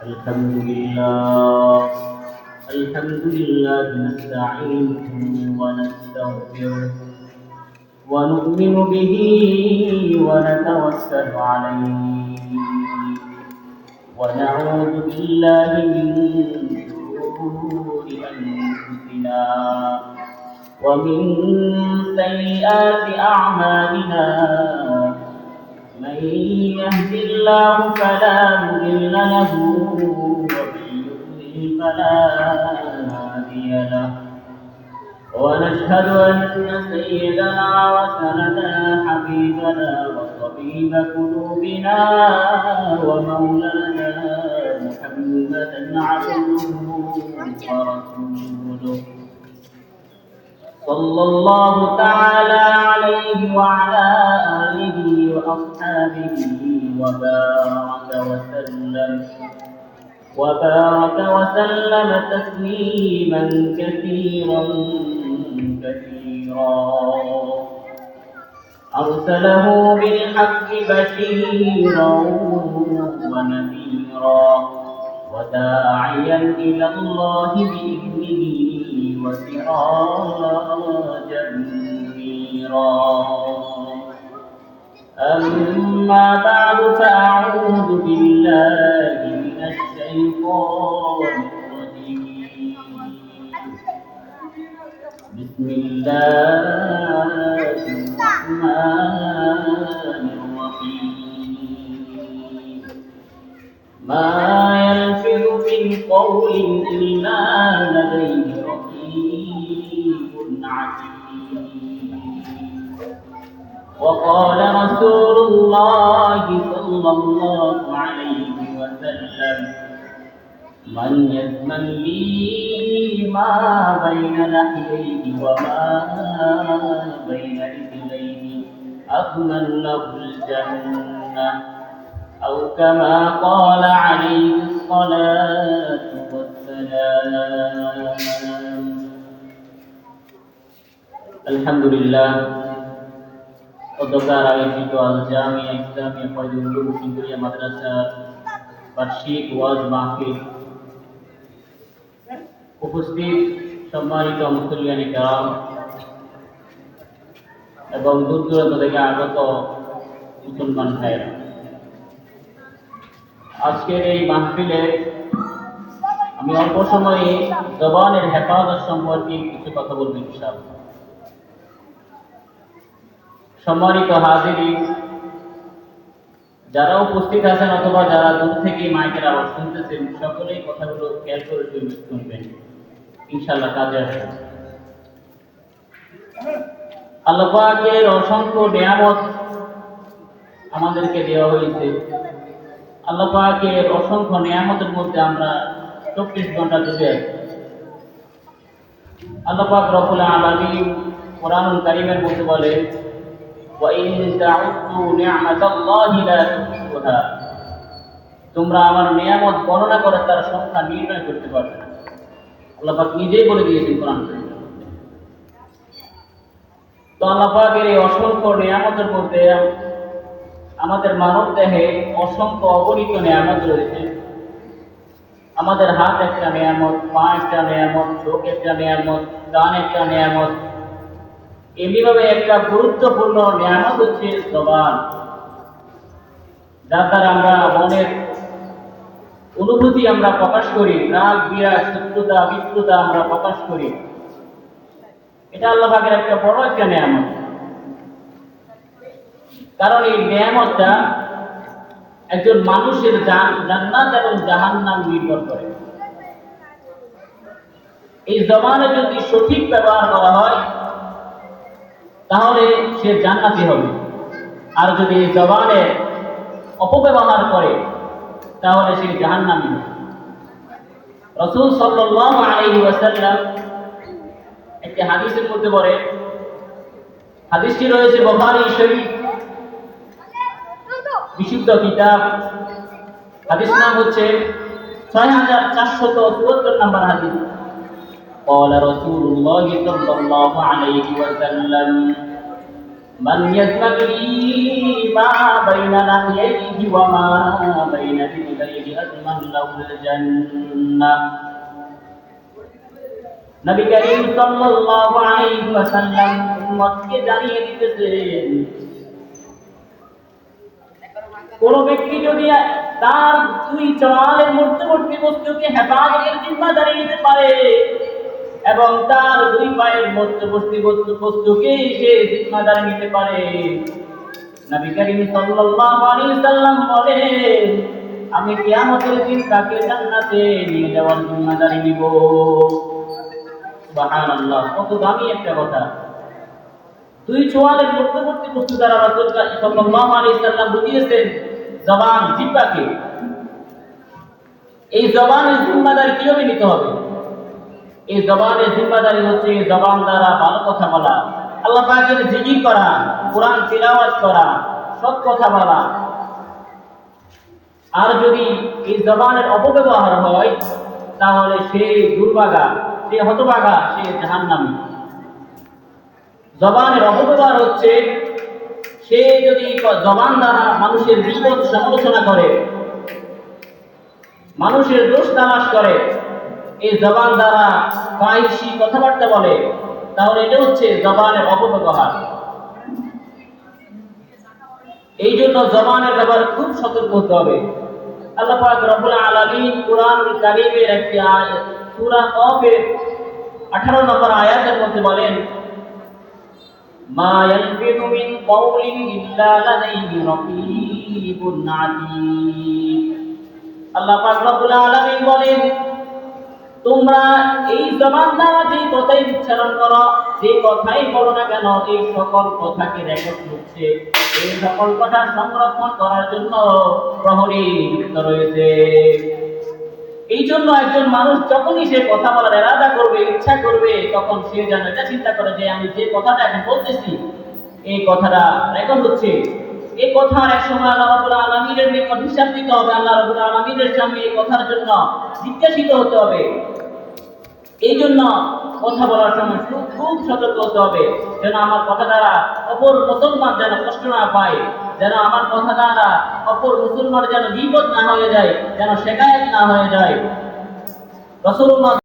الحمد لله الحمد لله نستعينه ونستغفره ونؤمن به ونتوكل عليه ونعوذ بالله من شرور أنفسنا ومن سيئات أعمالنا من يهد الله فلا مضل له ومن يضلل فلا هادي له ونشهد أن سيدنا وسندنا حبيبنا وطبيب قلوبنا ومولانا محمدا عبده ورسوله صلى الله تعالى عليه وعلى آله وأصحابه وبارك وسلم تسليما كثيرا أرسله بالحق بشيرا ونذيرا وداعيا إلى الله بإذنه وسراجا منيرا أما بعد فأعوذ بالله من الشيطان الرجيم بسم الله الرحمن الرحيم ما يلفظ من قول إلا لديه رقيب عتيد وقال رسول الله صلى الله عليه وسلم من يضمن لي ما بين لحييه وما بين رجليه أضمن له الجنة أو كما قال عليه الصلاة والسلام الحمد لله অধ্যকার আয়োজিত আল জামিয়া ইসলামিয়া ফয়জুল উলুম সিঙ্গুরিয়া মাদ্রাসার বার্ষিক ওয়াজ মাহফিল উপস্থিত সম্মানিত মুসলিয়ানি কেরাম এবং দূর দূরান্ত থেকে আগত মুসলমান ভাইয়েরা, আজকের এই মাহফিলে আমি অল্প সময়ে জবানের হেফাজত সম্পর্কে কিছু কথা বলবো ইনশাআল্লাহ। সম্মানিত হাজিরিন, যারা উপস্থিত আছেন অথবা যারা দূর থেকে মাইকের আওয়াজ শুনতেছেন, সকলেই কথাগুলো খেয়াল করে শুনবেন, ইনশাআল্লাহ কাজে আসবে। আল্লাহ পাকের অসংখ্য নিয়ামত আমাদেরকে দেওয়া হয়েছে। আল্লাহ পাকের অসংখ্য নিয়ামতের মধ্যে আমরা 24 ঘন্টা ডুবে আছি। আল্লাহ পাক রব্বুল আলামিন কোরআনুল কারীমের মধ্যে বলে, তোমরা আমার নিয়ামত গণনা করে তার সংখ্যা নির্ণয় করতে পারবে না। আল্লাহ পাক নিজেই বলে দিয়েছেন কোরআন। তো আল্লাহ পাকের এই অসংখ্য নিয়ামতের মধ্যে আমাদের মানব দেহে অসংখ্য অগণিত নিয়ামত রয়েছে। আমাদের হাত একটা নিয়ামত, পা একটা নিয়ামত, চোখ একটা নিয়ামত, কান একটা নিয়ামত। এমনিভাবে একটা গুরুত্বপূর্ণ নিয়ামত হচ্ছে জবান, যার দ্বারা আমরা মনের অনুভূতি আমরা প্রকাশ করি, রাগ বিরাগ শত্রুতা মিত্রতা আমরা প্রকাশ করি। এটা আল্লাহ পাকের একটা বড় একটা নিয়ামত। কারণ এই নিয়ামতটা একজন মানুষের জান্নাত এবং জাহান্নাম নির্ভর করে। এই জবানে যদি সঠিক ব্যবহার করা হয় তাহলে সে জান্নাতি হবে, আর যদি এই জবানের অপব্যবহার করে তাহলে সে জাহান্নামী হবে। রাসূল সাল্লাল্লাহু আলাইহি ওয়াসাল্লাম একটি হাদিসের মধ্যে বলে, হাদিসটি রয়েছে বুখারী শরীফ বিশুদ্ধ কিতাব, হাদিস নাম হচ্ছে 6474 নম্বর হাদিস। قال رسول الله صلى الله عليه وسلم মান ইয়াজমালি মা বাইনা নাহিয়াইহি ওয়া মা বাইনা রিজলাইহি আজমান লাহুল জান্নাহ। নবী করিম সাল্লাল্লাহু আলাইহি ওয়াসাল্লাম উম্মতকে জানিয়ে দিতেছেন, কোন ব্যক্তি যদি তার দুই চোয়ালের মধ্যবর্তী বস্তুকে হেফাজতের জিম্মাদারি নিতে পারে এবং তার দুই পায়ের মধ্যবর্তী বস্তুকে সে জিম্মাদারি নিতে পারে, নবী করিম সাল্লাল্লাহু আলাইহি ওয়াসাল্লাম বলেন, আমি কিয়ামতের দিন তাকে জান্নাতে নিয়ে যাওয়ার জিম্মাদারি নিব। সুবহানাল্লাহ, কত দামি একটা কথা। দুই চোয়ালের মধ্যবর্তী বস্তু দ্বারা রাসূল সাল্লাল্লাহু আলাইহি ওয়াসাল্লাম বুঝিয়েছেন জবান, জিহ্বাকে। এই জবানের জিম্মাদারি কিভাবে নিতে হবে? এই জবানের জিম্মাদারি হচ্ছে জবান দ্বারা ভালো কথা বলা, আল্লাহ পাকের জিকির করা, কোরআন তিলাওয়াত করা, সৎ কথা বলা। আর যদি এই জবানের অপব্যবহার হয় তাহলে সে দুর্ভাগা, সে হতভাগা, সে জাহান্নামী। জবানের অপব্যবহার হচ্ছে সে যদি জবান দ্বারা মানুষের বিপদ সমালোচনা করে, মানুষের দোষ তালাশ করে, এই জবান দ্বারা ফাহিশি কথাবার্তা বলে, তাহলে এটা হচ্ছে জবানের অপব্যবহার। এই জন্য জবানের ব্যাপারে খুব সতর্ক হতে হবে। আল্লাহ পাক রব্বুল আলামিন কুরআনুল কারীমের একটি আয়াত সূরা কফের 18 নম্বর আয়াতের মধ্যে বলেন, মা ইয়ালফিযু মিন কাওলিন ইল্লা লাদাইহি রাকীবুন আতীদ। আল্লাহ পাক রব্বুল আলামিন বলেন, তোমরা এই জবান দ্বারা যে কথাই উচ্চারণ করো, যে কথাই বলো না কেন, এই সকল কথাকে রেকর্ড হচ্ছে। এই সকল কথা সংরক্ষণ করার জন্য প্রহরী নিযুক্ত রয়েছে। এই জন্য একজন মানুষ যখনই সে কথা বলার এরাদা করবে, ইচ্ছা করবে, তখন সে যেন এটা চিন্তা করে যে আমি যে কথাটা এখন বলতেছি এই কথাটা রেকর্ড হচ্ছে। এই কথার এক সময় আল্লাহ রাব্বুল আলামিনের নিকট হিসাব দিতে হবে, আল্লাহ রাব্বুল আলামিনের সামনে এই কথার জন্য জিজ্ঞাসিত হতে হবে। এই জন্য কথা বলার সময় খুব সতর্ক হতে হবে, যেন আমার কথা দ্বারা অপর মুসলমান যেন কষ্ট না পায়, যেন আমার কথা দ্বারা অপর মুসলমান যেন বিপদ না হয়ে যায়, যেন শেকায়েত না হয়ে যায়। রাসূলুল্লাহ